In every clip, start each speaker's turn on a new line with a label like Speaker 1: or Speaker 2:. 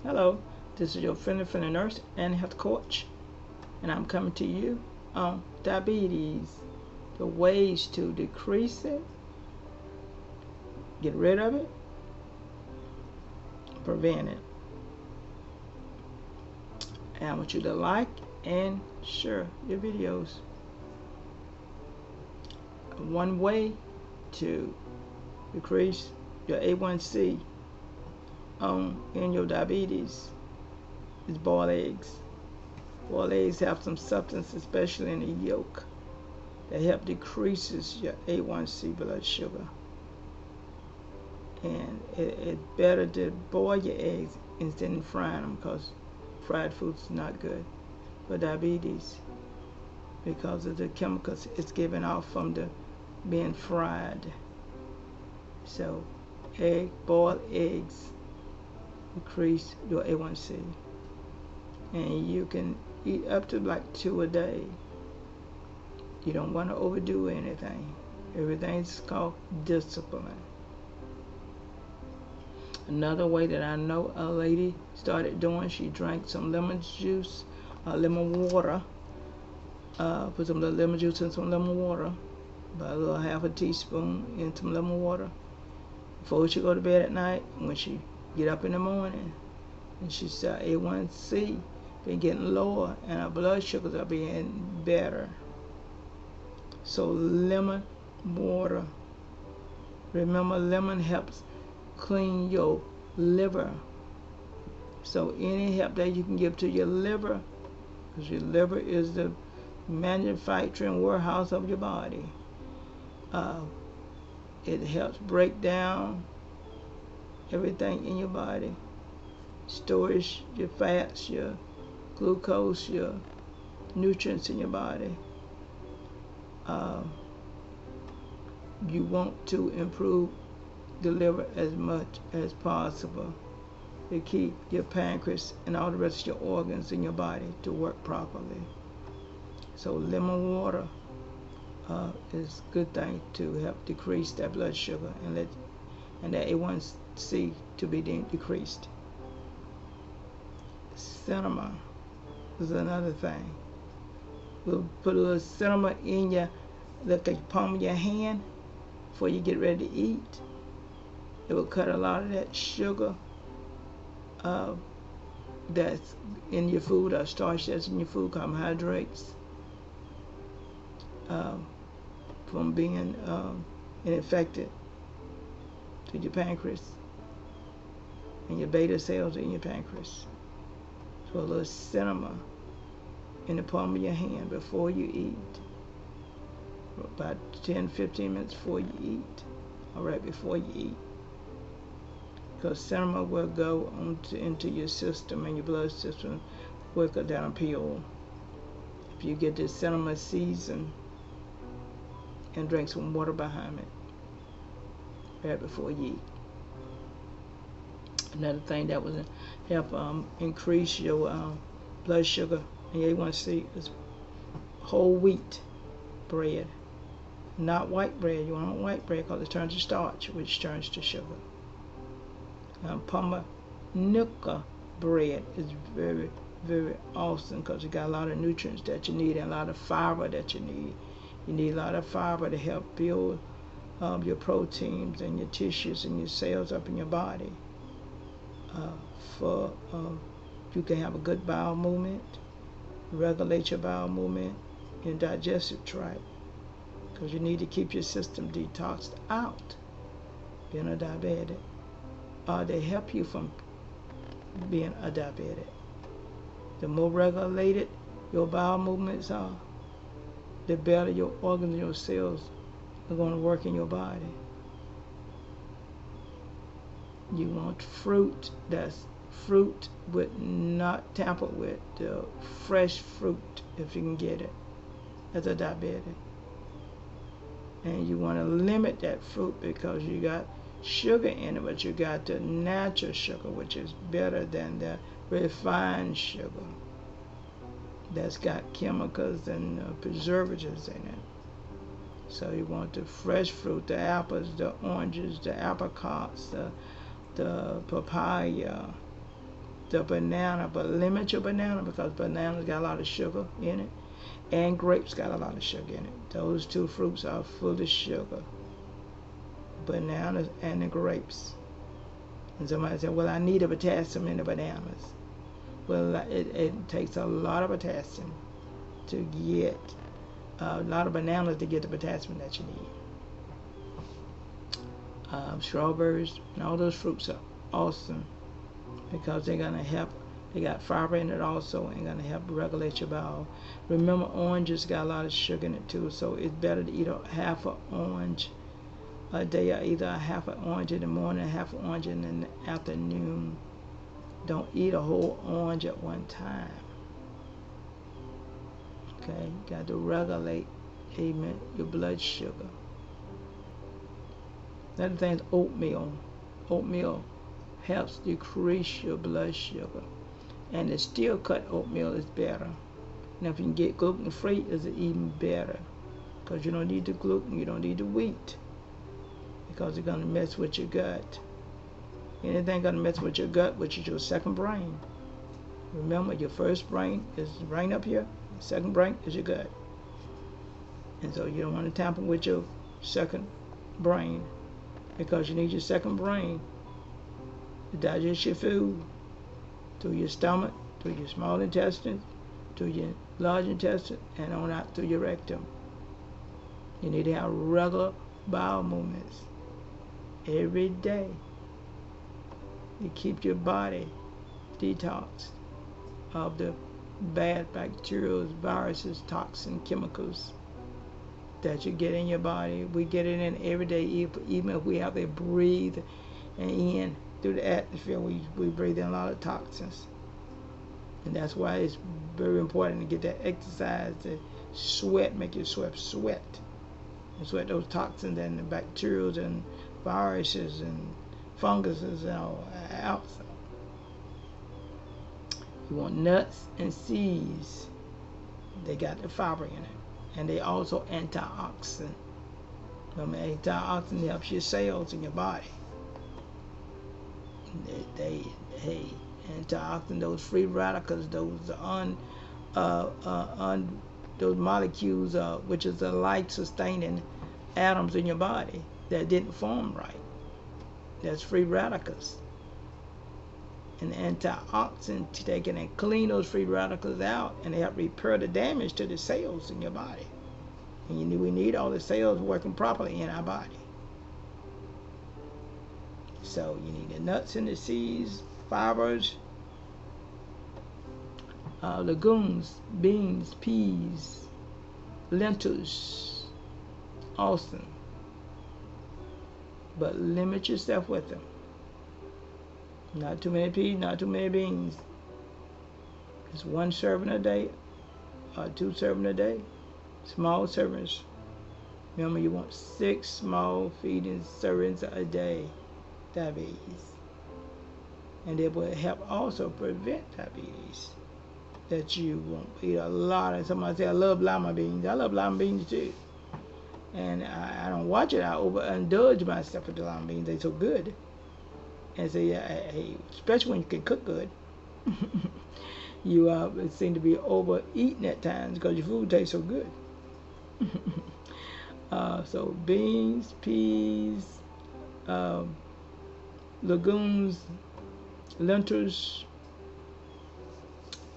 Speaker 1: Hello, this is your friendly nurse and health coach, and I'm coming to you on diabetes, the ways to decrease it, get rid of it, prevent it. And I want you to like and share your videos. One way to decrease your A1C in your diabetes is boiled eggs. Boiled eggs have some substance, especially in the yolk, that help decreases your A1C blood sugar. And it's better to boil your eggs instead of frying them, because fried food's not good for diabetes because of the chemicals it's giving off from the being fried. So boiled eggs decrease your A1C, and you can eat up to like 2 a day. You don't want to overdo anything. Everything's called discipline. Another way that I know a lady started doing, she drank some lemon juice, lemon water, put some lemon juice in some lemon water, about a little half a teaspoon in some lemon water before she go to bed at night. When she get up in the morning, and she said A1C been getting lower and her blood sugars are being better. So lemon water. Remember, lemon helps clean your liver. So any help that you can give to your liver, because your liver is the manufacturing warehouse of your body, it helps break down everything in your body, stores your fats, your glucose, your nutrients in your body. You want to improve the liver as much as possible to keep your pancreas and all the rest of your organs in your body to work properly. So lemon water is a good thing to help decrease that blood sugar and that A1C to be decreased. Cinnamon is another thing. We'll put a little cinnamon in your palm of your hand before you get ready to eat. It will cut a lot of that sugar that's in your food, or starch that's in your food, carbohydrates, from being infected to your pancreas and your beta cells in your pancreas. So a little cinnamon in the palm of your hand before you eat, about 10-15 minutes before you eat, or right before you eat, because cinnamon will go into your system, and your blood system will go down a pill. If you get this cinnamon seasoned and drink some water behind it right before you eat. Another thing that will help increase your blood sugar and your A1C is whole wheat bread, not white bread. You want white bread because it turns to starch, which turns to sugar. Pumpernickel bread is very, very awesome because it got a lot of nutrients that you need and a lot of fiber that you need. You need a lot of fiber to help build your proteins and your tissues and your cells up in your body. You can have a good bowel movement, regulate your bowel movement, your digestive tract, because you need to keep your system detoxed out, being a diabetic. They help you from being a diabetic. The more regulated your bowel movements are, the better your organs and your cells are going to work in your body. You want fruit that's fruit with not tampered with, the fresh fruit if you can get it as a diabetic. And you want to limit that fruit because you got sugar in it, but you got the natural sugar, which is better than the refined sugar that's got chemicals and preservatives in it. So you want the fresh fruit, the apples, the oranges, the apricots, the papaya, the banana, but limit your banana because bananas got a lot of sugar in it, and grapes got a lot of sugar in it. Those two fruits are full of sugar, bananas and the grapes. And somebody said, well, I need a potassium in the bananas. Well, it takes a lot of potassium to get a lot of bananas to get the potassium that you need. Strawberries and all those fruits are awesome because they're going to help. They got fiber in it also and going to help regulate your bowel. Remember, oranges got a lot of sugar in it too, so it's better to eat a half an orange a day, or either a half an orange in the morning, a half an orange in the afternoon. Don't eat a whole orange at one time. Okay, you got to regulate, amen, your blood sugar. Another thing is oatmeal. Oatmeal helps decrease your blood sugar. And the steel cut oatmeal is better. Now if you can get gluten free, it's even better. Because you don't need the gluten, you don't need the wheat. Because it's going to mess with your gut. Anything going to mess with your gut, which is your second brain. Remember, your first brain is right up here. The second brain is your gut. And so you don't want to tamper with your second brain. Because you need your second brain to digest your food through your stomach, through your small intestine, through your large intestine, and on out through your rectum. You need to have regular bowel movements every day to keep your body detoxed of the bad bacteria, viruses, toxins, chemicals that you get in your body. We get it in every day, even if we have to breathe and in through the atmosphere, we breathe in a lot of toxins. And that's why it's very important to get that exercise, to sweat, make your sweat. And sweat those toxins and the bacteria and viruses and funguses out. You want nuts and seeds. They got the fiber in it. And they also antioxidant. Antioxidant helps your cells in your body. Antioxidant, those free radicals, those those molecules, which is the life-sustaining atoms in your body that didn't form right. That's free radicals. And antioxidants, they can clean those free radicals out and they help repair the damage to the cells in your body. And we need all the cells working properly in our body. So you need the nuts and the seeds, fibers, legumes, beans, peas, lentils, awesome. But limit yourself with them. Not too many peas, not too many beans. It's 1 serving a day, or 2 servings a day. Small servings. Remember, you want 6 small feeding servings a day. Diabetes. And it will help also prevent diabetes. That you won't eat a lot. And somebody say, I love lima beans. I love lima beans too. And I don't watch it. I overindulge myself with the lima beans. They're so good. And so, hey, especially when you can cook good, you seem to be overeating at times because your food tastes so good. So beans, peas, legumes, lentils,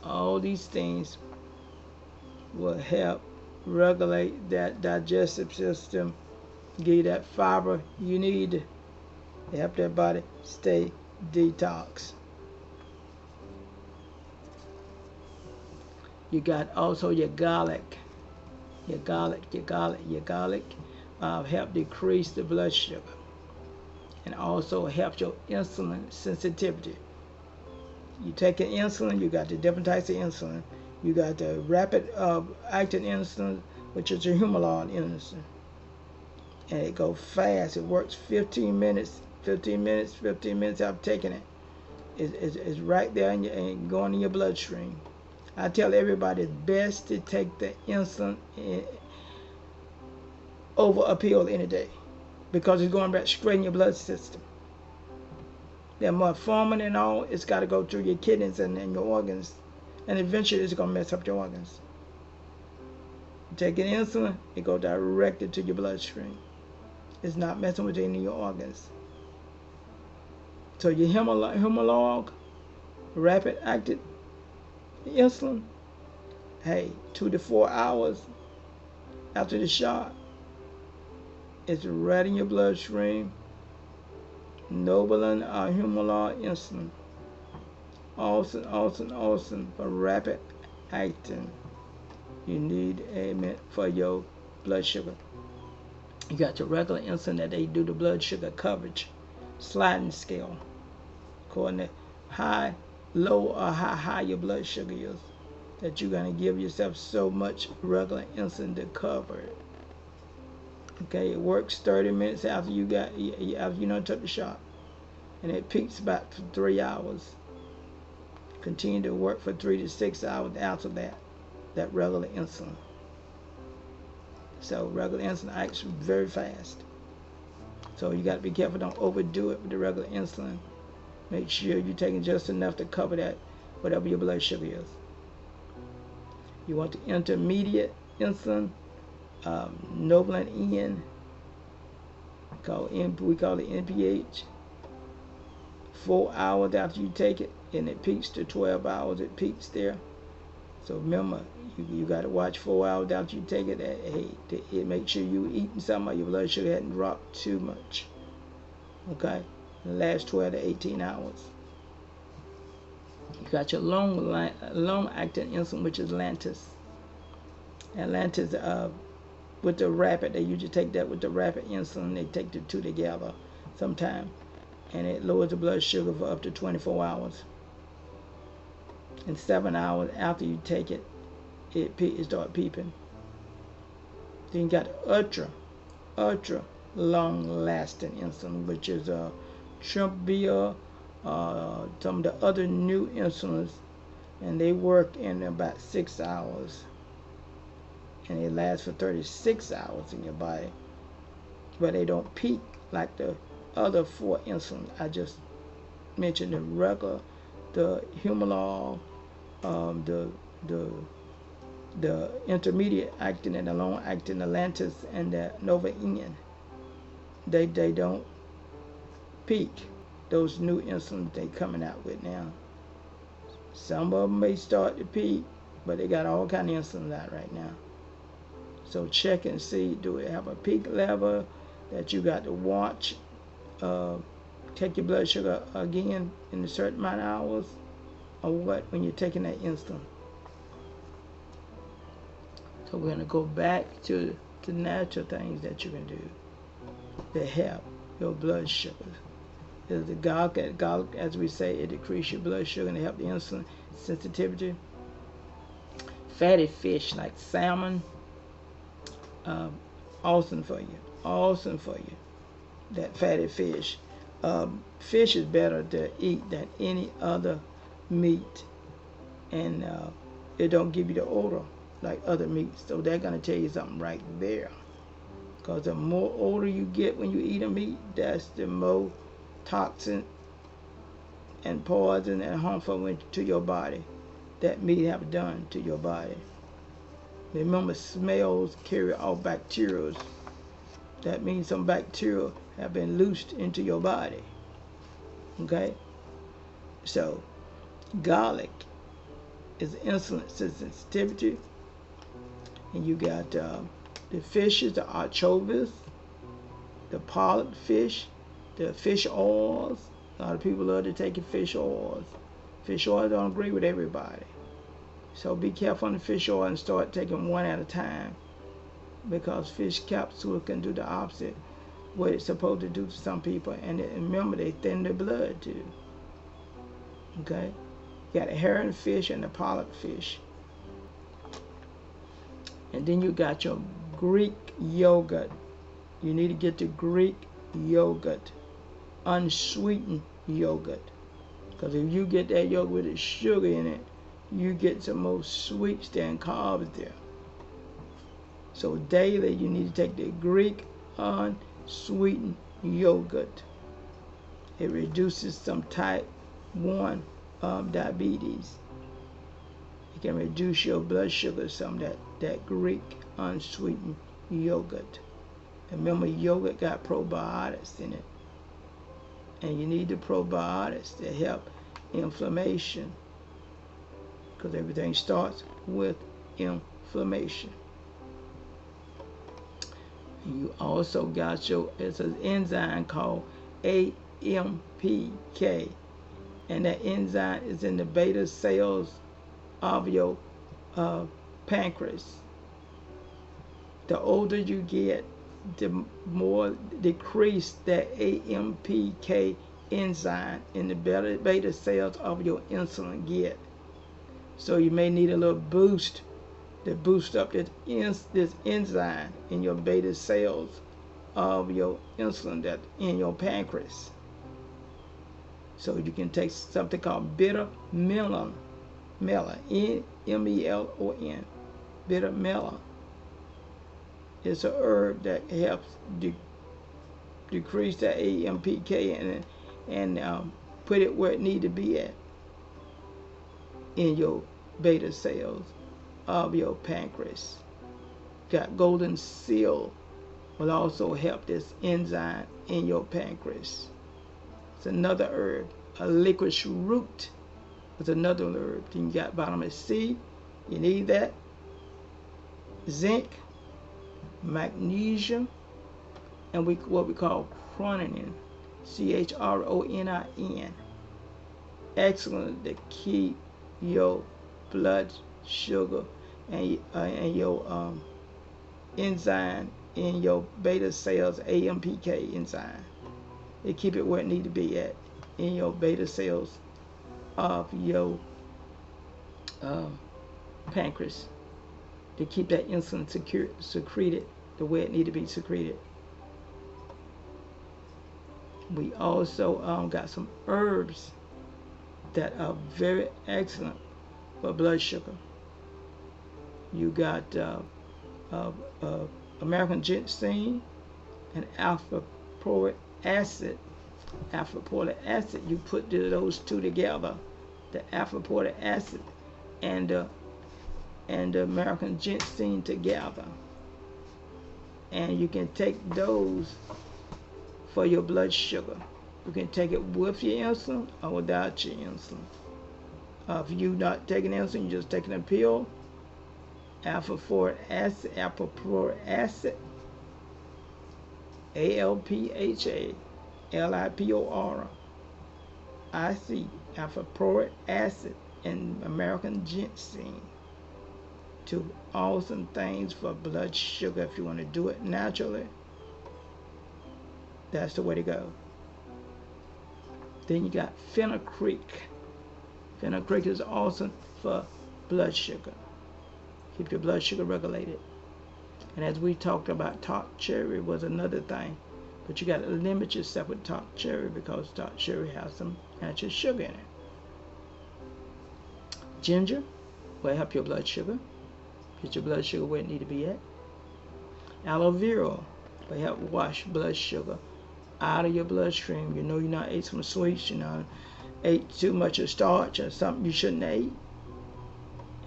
Speaker 1: all these things will help regulate that digestive system, give you that fiber you need to help that body stay detox. You got also your garlic. Your garlic help decrease the blood sugar and also help your insulin sensitivity. You take an insulin, you got the different types of insulin. You got the rapid acting insulin, which is a Humalog insulin. And it goes fast. It works 15 minutes after taking it. It's right there and going in your bloodstream. I tell everybody it's best to take the insulin over a pill any day because it's going back straight in your blood system. They're more forming and all. It's got to go through your kidneys and your organs, and eventually it's gonna mess up your organs. Taking insulin, it goes directly to your bloodstream. It's not messing with any of your organs. So your Humalog, rapid active insulin, hey, 2 to 4 hours after the shot, it's right in your bloodstream. Novolin or Humalog insulin. Awesome for rapid acting. You need a for your blood sugar. You got your regular insulin that they do the blood sugar coverage, sliding scale, according to high, low, or how high your blood sugar is, that you're gonna give yourself so much regular insulin to cover it. Okay, it works 30 minutes after you took the shot, and it peaks about for 3 hours. Continue to work for 3 to 6 hours after that regular insulin. So regular insulin acts very fast. So you got to be careful, don't overdo it with the regular insulin. Make sure you're taking just enough to cover that, whatever your blood sugar is. You want the intermediate insulin, Novolin N, we call it NPH. 4 hours after you take it, and it peaks to 12 hours, it peaks there. So remember, you got to watch 4 hours after you take it. It make sure you eating something, your blood sugar hadn't dropped too much. Okay, the last 12 to 18 hours. You got your long-acting insulin, which is Lantus. And Lantus, with the rapid, they usually take that with the rapid insulin. They take the two together sometime, and it lowers the blood sugar for up to 24 hours. And 7 hours after you take it, it start peeping. Then you got ultra long-lasting insulin, which is Trymbia, some of the other new insulins, and they work in about 6 hours, and they last for 36 hours in your body, but they don't peak like the other 4 insulins I just mentioned, the regular, the Humalog, the intermediate acting and the long acting, the Lantus and the Novolin. They don't peak. Those new insulins they coming out with now. Some of them may start to peak, but they got all kind of insulins out right now. So check and see, do it have a peak level that you got to watch? Take your blood sugar again in a certain amount of hours, or what when you're taking that insulin. So we're going to go back to the natural things that you can do to help your blood sugar. There's the garlic, as we say, it decreases your blood sugar and it helps the insulin sensitivity. Fatty fish like salmon, awesome for you. That fatty fish. Fish is better to eat than any other meat, and it don't give you the odor like other meats. So they're gonna tell you something right there, because the more odor you get when you eat a meat, that's the more toxin and poison and harmful to your body that meat have done to your body. Remember, smells carry off bacteria. That means some bacteria have been loosed into your body. Okay? So, garlic is insulin sensitivity. And you got the fishes, the anchovies, the polyp fish, the fish oils. A lot of people love to take fish oils. Fish oils don't agree with everybody. So be careful on the fish oil and start taking one at a time, because fish capsule can do the opposite what it's supposed to do to some people. And remember, they thin the blood too. Okay? You got a herring fish and a polyp fish. And then you got your Greek yogurt. You need to get the Greek yogurt, unsweetened yogurt. Because if you get that yogurt with the sugar in it, you get some more sweets there and carbs there. So daily you need to take the Greek unsweetened yogurt. It reduces some type 1 diabetes. It can reduce your blood sugar some, that Greek unsweetened yogurt. And remember, yogurt got probiotics in it. And you need the probiotics to help inflammation, because everything starts with inflammation. And you also got it's an enzyme called AMPK, and that enzyme is in the beta cells of your pancreas. The older you get, the more decreased that AMPK enzyme in the beta cells of your insulin get. So you may need a little boost to boost up this enzyme in your beta cells of your insulin that in your pancreas. So you can take something called bitter melon, MELON, bitter melon. It's a herb that helps decrease the AMPK and put it where it need to be at in your beta cells of your pancreas. Got golden seal will also help this enzyme in your pancreas. It's another herb. A licorice root is another herb. Then you got vitamin C. You need that. Zinc, magnesium, and what we call chronin, CHRONIN. Excellent to keep your blood sugar and your enzyme in your beta cells, AMPK enzyme. They keep it where it need to be at in your beta cells of your pancreas, to keep that insulin secreted the way it need to be secreted. We also got some herbs that are very excellent for blood sugar. You got American ginseng and alpha-proic acid. Alpha-proic acid, you put those two together, the alpha-proic acid and the American ginseng together, and you can take those for your blood sugar. You can take it with your insulin or without your insulin. If you're not taking insulin, you're just taking a pill. Alpha-proic acid, ALPHA, LIPORIC, alpha-proic acid, and American ginseng. Two awesome things for blood sugar. If you want to do it naturally, that's the way to go. Then you got fenugreek. Fenugreek is awesome for blood sugar. Keep your blood sugar regulated. And as we talked about, top cherry was another thing. But you got to limit yourself with top cherry, because top cherry has some natural sugar in it. Ginger will help your blood sugar. Get your blood sugar where it need to be at. Aloe vera will help wash blood sugar out of your bloodstream. You know you're not ate some sweets, you know, ate too much of starch or something you shouldn't eat.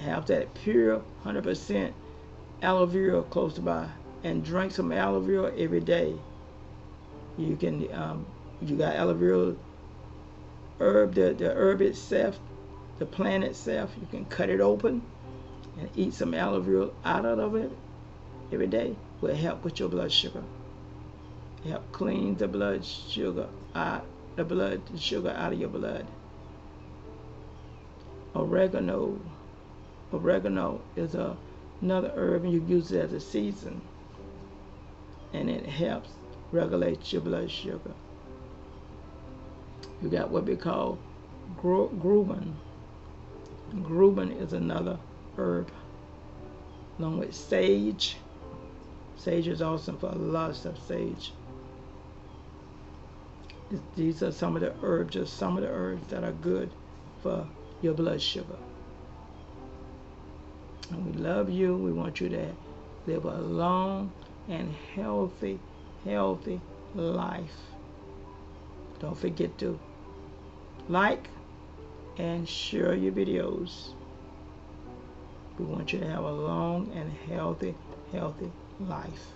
Speaker 1: Have that pure 100% aloe vera close by, and drink some aloe vera every day. You can, you got aloe vera herb, the herb itself, the plant itself. You can cut it open and eat some aloe vera out of it every day. Will help with your blood sugar. Help clean the blood sugar out, the sugar out of your blood. Oregano is another herb, and you use it as a season, and it helps regulate your blood sugar. You got what we call gruben. Gruben is another herb, along with sage. Sage is awesome for a lot of stuff. Sage. These are some of the herbs, just some of the herbs that are good for your blood sugar. And we love you. We want you to live a long and healthy life. Don't forget to like and share your videos. We want you to have a long and healthy life.